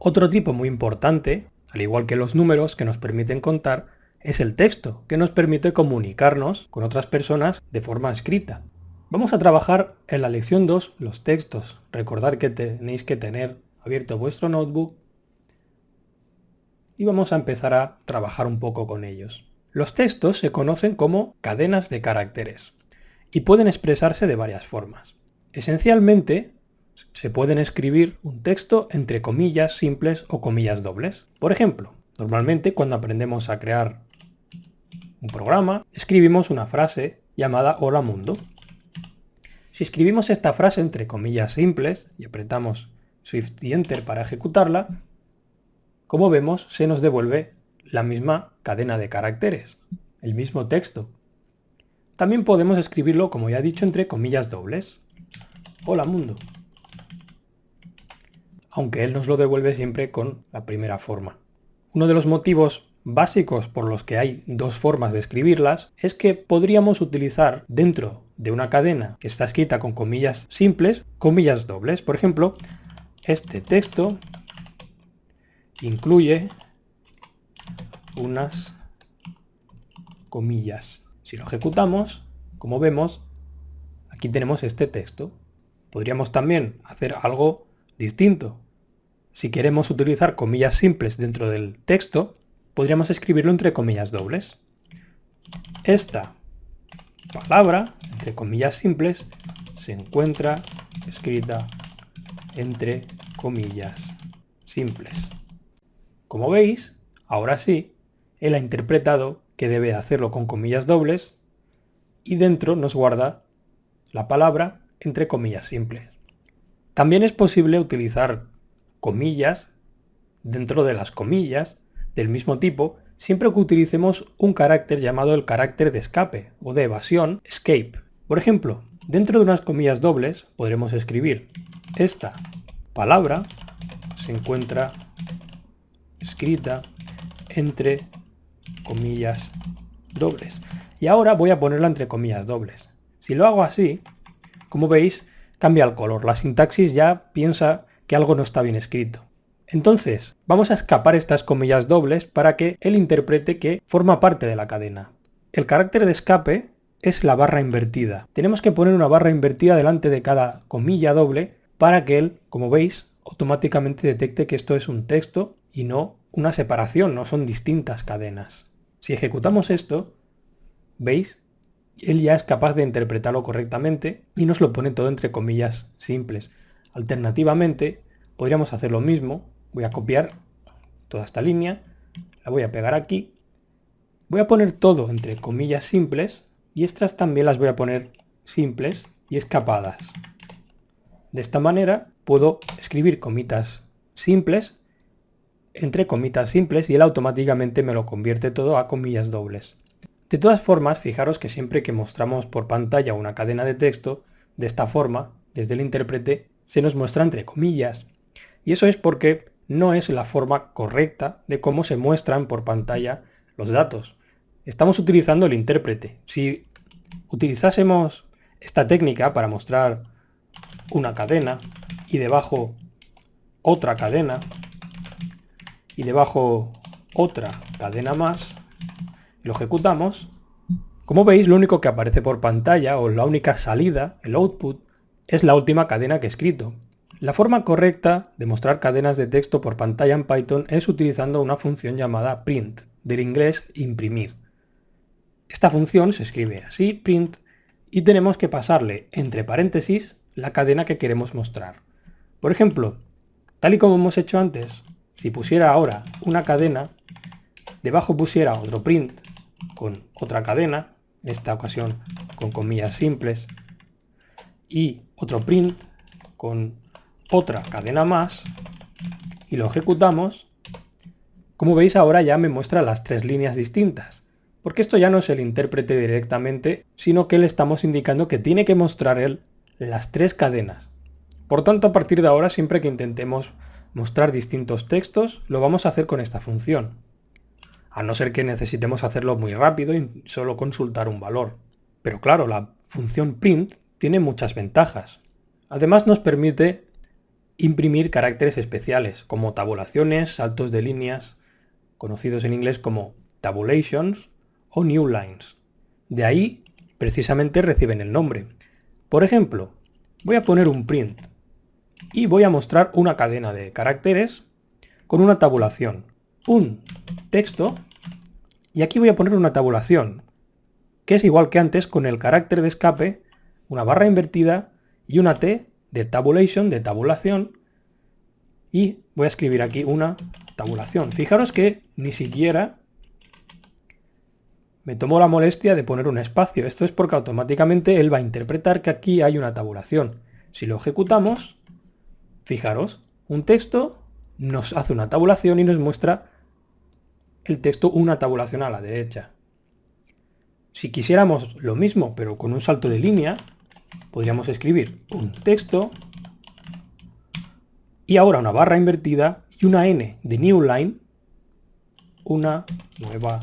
Otro tipo muy importante, al igual que los números que nos permiten contar, es el texto, que nos permite comunicarnos con otras personas de forma escrita. Vamos a trabajar en la lección 2 los textos. Recordad que tenéis que tener abierto vuestro notebook y vamos a empezar a trabajar un poco con ellos. Los textos se conocen como cadenas de caracteres y pueden expresarse de varias formas. Esencialmente, se pueden escribir un texto entre comillas simples o comillas dobles. Por ejemplo, normalmente cuando aprendemos a crear un programa, escribimos una frase llamada Hola Mundo. Si escribimos esta frase entre comillas simples y apretamos Shift y Enter para ejecutarla, como vemos, se nos devuelve la misma cadena de caracteres, el mismo texto. También podemos escribirlo, como ya he dicho, entre comillas dobles. Hola Mundo. Aunque él nos lo devuelve siempre con la primera forma. Uno de los motivos básicos por los que hay dos formas de escribirlas es que podríamos utilizar dentro de una cadena que está escrita con comillas simples, comillas dobles. Por ejemplo, este texto incluye unas comillas. Si lo ejecutamos, como vemos, aquí tenemos este texto. Podríamos también hacer algo distinto. Si queremos utilizar comillas simples dentro del texto, podríamos escribirlo entre comillas dobles. Esta palabra, entre comillas simples, se encuentra escrita entre comillas simples. Como veis, ahora sí, él ha interpretado que debe hacerlo con comillas dobles y dentro nos guarda la palabra entre comillas simples. También es posible utilizar comillas dentro de las comillas del mismo tipo siempre que utilicemos un carácter llamado el carácter de escape o de evasión, escape. Por ejemplo, dentro de unas comillas dobles podremos escribir esta palabra se encuentra escrita entre comillas dobles. Y ahora voy a ponerla entre comillas dobles. Si lo hago así, como veis, cambia el color. La sintaxis ya piensa que algo no está bien escrito. Entonces, vamos a escapar estas comillas dobles para que él interprete que forma parte de la cadena. El carácter de escape es la barra invertida. Tenemos que poner una barra invertida delante de cada comilla doble para que él, como veis, automáticamente detecte que esto es un texto y no una separación, no son distintas cadenas. Si ejecutamos esto, ¿veis? Él ya es capaz de interpretarlo correctamente y nos lo pone todo entre comillas simples. Alternativamente, podríamos hacer lo mismo. Voy a copiar toda esta línea, la voy a pegar aquí. Voy a poner todo entre comillas simples y estas también las voy a poner simples y escapadas. De esta manera puedo escribir comitas simples entre comitas simples y él automáticamente me lo convierte todo a comillas dobles. De todas formas, fijaros que siempre que mostramos por pantalla una cadena de texto, de esta forma, desde el intérprete, se nos muestra entre comillas. Y eso es porque no es la forma correcta de cómo se muestran por pantalla los datos. Estamos utilizando el intérprete. Si utilizásemos esta técnica para mostrar una cadena y debajo otra cadena y debajo otra cadena más, lo ejecutamos, como veis lo único que aparece por pantalla o la única salida, el output, es la última cadena que he escrito. La forma correcta de mostrar cadenas de texto por pantalla en Python es utilizando una función llamada print, del inglés imprimir. Esta función se escribe así, print, y tenemos que pasarle entre paréntesis la cadena que queremos mostrar. Por ejemplo, tal y como hemos hecho antes, si pusiera ahora una cadena, debajo pusiera otro print con otra cadena, en esta ocasión con comillas simples, y otro print con otra cadena más, y lo ejecutamos, como veis ahora ya me muestra las tres líneas distintas, porque esto ya no es el intérprete directamente, sino que le estamos indicando que tiene que mostrar él las tres cadenas. Por tanto, a partir de ahora, siempre que intentemos mostrar distintos textos, lo vamos a hacer con esta función. A no ser que necesitemos hacerlo muy rápido y solo consultar un valor. Pero claro, la función print tiene muchas ventajas. Además nos permite imprimir caracteres especiales, como tabulaciones, saltos de líneas, conocidos en inglés como tabulations o new lines. De ahí, precisamente, reciben el nombre. Por ejemplo, voy a poner un print y voy a mostrar una cadena de caracteres con una tabulación, un texto, y aquí voy a poner una tabulación, que es igual que antes con el carácter de escape, una barra invertida y una T de tabulation, de tabulación, y voy a escribir aquí una tabulación. Fijaros que ni siquiera me tomo la molestia de poner un espacio. Esto es porque automáticamente él va a interpretar que aquí hay una tabulación. Si lo ejecutamos, fijaros, un texto nos hace una tabulación y nos muestra el texto una tabulación a la derecha. Si quisiéramos lo mismo, pero con un salto de línea, podríamos escribir un texto y ahora una barra invertida y una N de new line, una nueva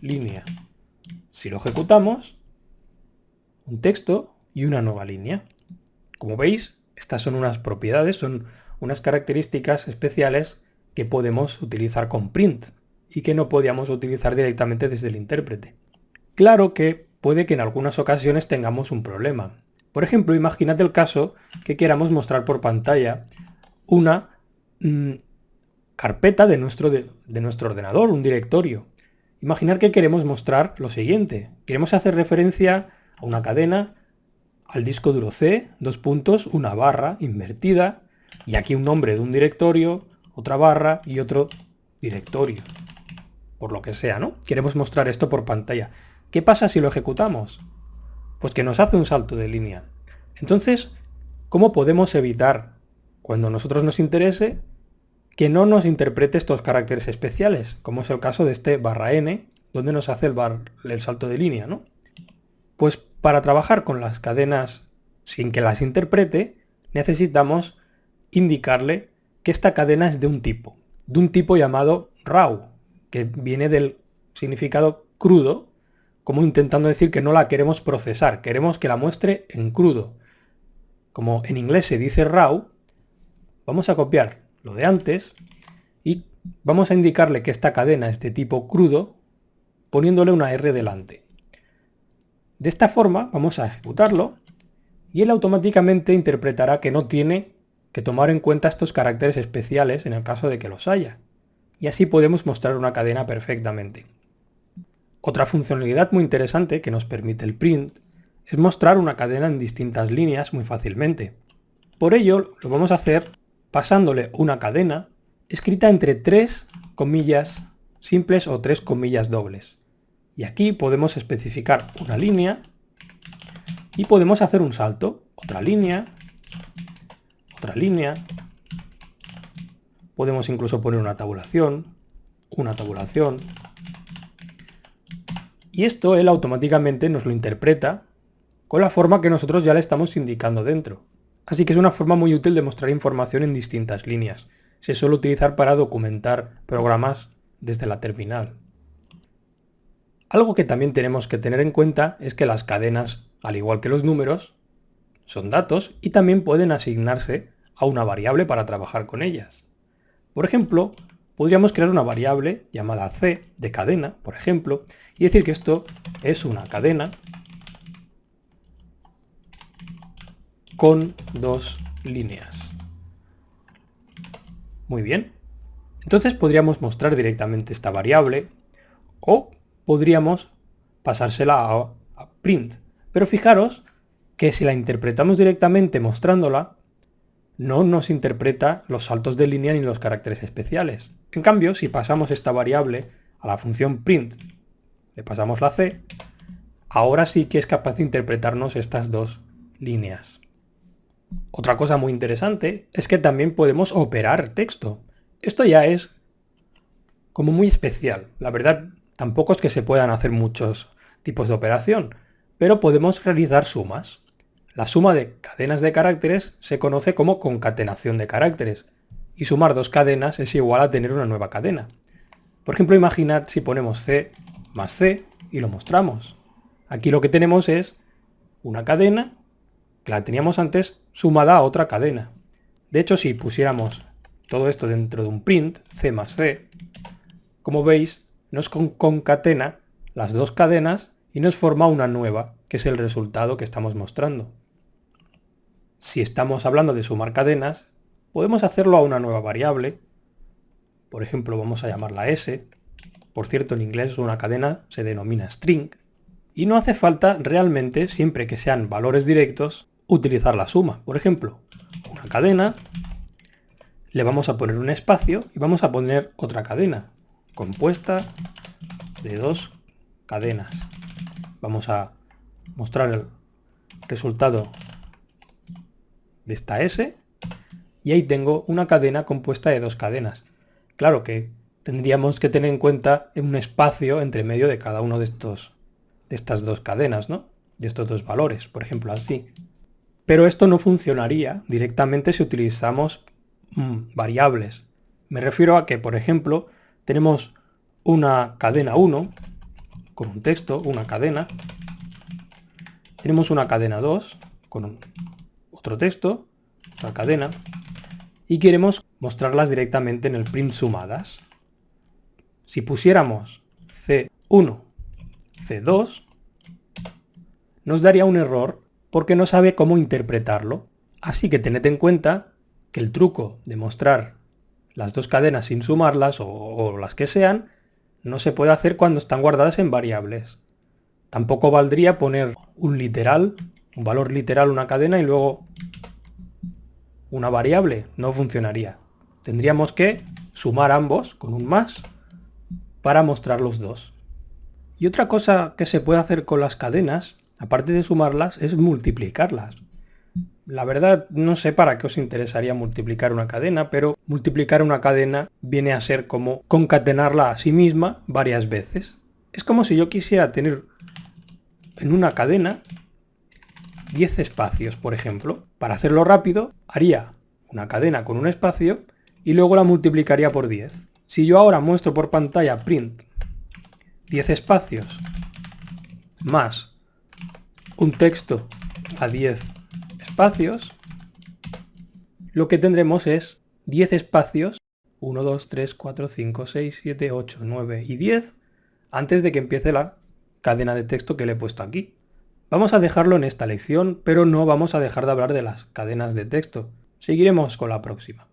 línea. Si lo ejecutamos, un texto y una nueva línea. Como veis, estas son unas propiedades, son unas características especiales que podemos utilizar con print y que no podíamos utilizar directamente desde el intérprete. Claro que puede que en algunas ocasiones tengamos un problema. Por ejemplo, imagínate el caso que queramos mostrar por pantalla una carpeta de nuestro ordenador, un directorio. Imaginar que queremos mostrar lo siguiente. Queremos hacer referencia a una cadena, al disco duro C, dos puntos, una barra invertida, y aquí un nombre de un directorio, otra barra y otro directorio. Por lo que sea, ¿no? Queremos mostrar esto por pantalla. ¿Qué pasa si lo ejecutamos? Pues que nos hace un salto de línea. Entonces, ¿cómo podemos evitar, cuando a nosotros nos interese, que no nos interprete estos caracteres especiales, como es el caso de este barra n, donde nos hace el salto de línea, ¿no? Pues para trabajar con las cadenas sin que las interprete, necesitamos indicarle que esta cadena es de un tipo llamado raw, que viene del significado crudo, como intentando decir que no la queremos procesar, queremos que la muestre en crudo. Como en inglés se dice raw, vamos a copiar lo de antes y vamos a indicarle que esta cadena es de tipo crudo poniéndole una R delante. De esta forma vamos a ejecutarlo y él automáticamente interpretará que no tiene que tomar en cuenta estos caracteres especiales en el caso de que los haya. Y así podemos mostrar una cadena perfectamente. Otra funcionalidad muy interesante que nos permite el print es mostrar una cadena en distintas líneas muy fácilmente. Por ello lo vamos a hacer pasándole una cadena escrita entre 3 comillas simples o 3 comillas dobles. Y aquí podemos especificar una línea y podemos hacer un salto, otra línea, podemos incluso poner una tabulación, y esto él automáticamente nos lo interpreta con la forma que nosotros ya le estamos indicando dentro. Así que es una forma muy útil de mostrar información en distintas líneas. Se suele utilizar para documentar programas desde la terminal. Algo que también tenemos que tener en cuenta es que las cadenas, al igual que los números, son datos y también pueden asignarse a una variable para trabajar con ellas. Por ejemplo, podríamos crear una variable llamada c de cadena, por ejemplo, y decir que esto es una cadena con 2 líneas. Muy bien. Entonces podríamos mostrar directamente esta variable o podríamos pasársela a print. Pero fijaros que si la interpretamos directamente mostrándola, no nos interpreta los saltos de línea ni los caracteres especiales. En cambio, si pasamos esta variable a la función print, le pasamos la c, ahora sí que es capaz de interpretarnos estas 2 líneas. Otra cosa muy interesante es que también podemos operar texto. Esto ya es como muy especial. La verdad, tampoco es que se puedan hacer muchos tipos de operación, pero podemos realizar sumas. La suma de cadenas de caracteres se conoce como concatenación de caracteres, y sumar 2 cadenas es igual a tener una nueva cadena. Por ejemplo, imaginad si ponemos c más c y lo mostramos. Aquí lo que tenemos es una cadena, que la teníamos antes, sumada a otra cadena. De hecho, si pusiéramos todo esto dentro de un print, C más C, como veis, nos concatena las dos cadenas y nos forma una nueva, que es el resultado que estamos mostrando. Si estamos hablando de sumar cadenas, podemos hacerlo a una nueva variable. Por ejemplo, vamos a llamarla S. Por cierto, en inglés una cadena se denomina string. Y no hace falta realmente, siempre que sean valores directos, utilizar la suma. Por ejemplo, una cadena, le vamos a poner un espacio y vamos a poner otra cadena, compuesta de dos cadenas. Vamos a mostrar el resultado de esta S y ahí tengo una cadena compuesta de dos cadenas. Claro que tendríamos que tener en cuenta un espacio entre medio de cada uno de estas dos cadenas, ¿no? De estos dos valores, por ejemplo, así. Pero esto no funcionaría directamente si utilizamos variables. Me refiero a que, por ejemplo, tenemos una cadena 1 con un texto, una cadena. Tenemos una cadena 2 con otro texto, otra cadena. Y queremos mostrarlas directamente en el print sumadas. Si pusiéramos C1, C2, nos daría un error porque no sabe cómo interpretarlo. Así que tened en cuenta que el truco de mostrar las dos cadenas sin sumarlas o las que sean, no se puede hacer cuando están guardadas en variables. Tampoco valdría poner un literal, un valor literal, una cadena y luego una variable. No funcionaría. Tendríamos que sumar ambos con un más para mostrar los dos. Y otra cosa que se puede hacer con las cadenas, aparte de sumarlas, es multiplicarlas. La verdad, no sé para qué os interesaría multiplicar una cadena, pero multiplicar una cadena viene a ser como concatenarla a sí misma varias veces. Es como si yo quisiera tener en una cadena 10 espacios, por ejemplo. Para hacerlo rápido, haría una cadena con un espacio y luego la multiplicaría por 10. Si yo ahora muestro por pantalla print 10 espacios más un texto a 10 espacios, lo que tendremos es 10 espacios, 1, 2, 3, 4, 5, 6, 7, 8, 9 y 10, antes de que empiece la cadena de texto que le he puesto aquí. Vamos a dejarlo en esta lección, pero no vamos a dejar de hablar de las cadenas de texto. Seguiremos con la próxima.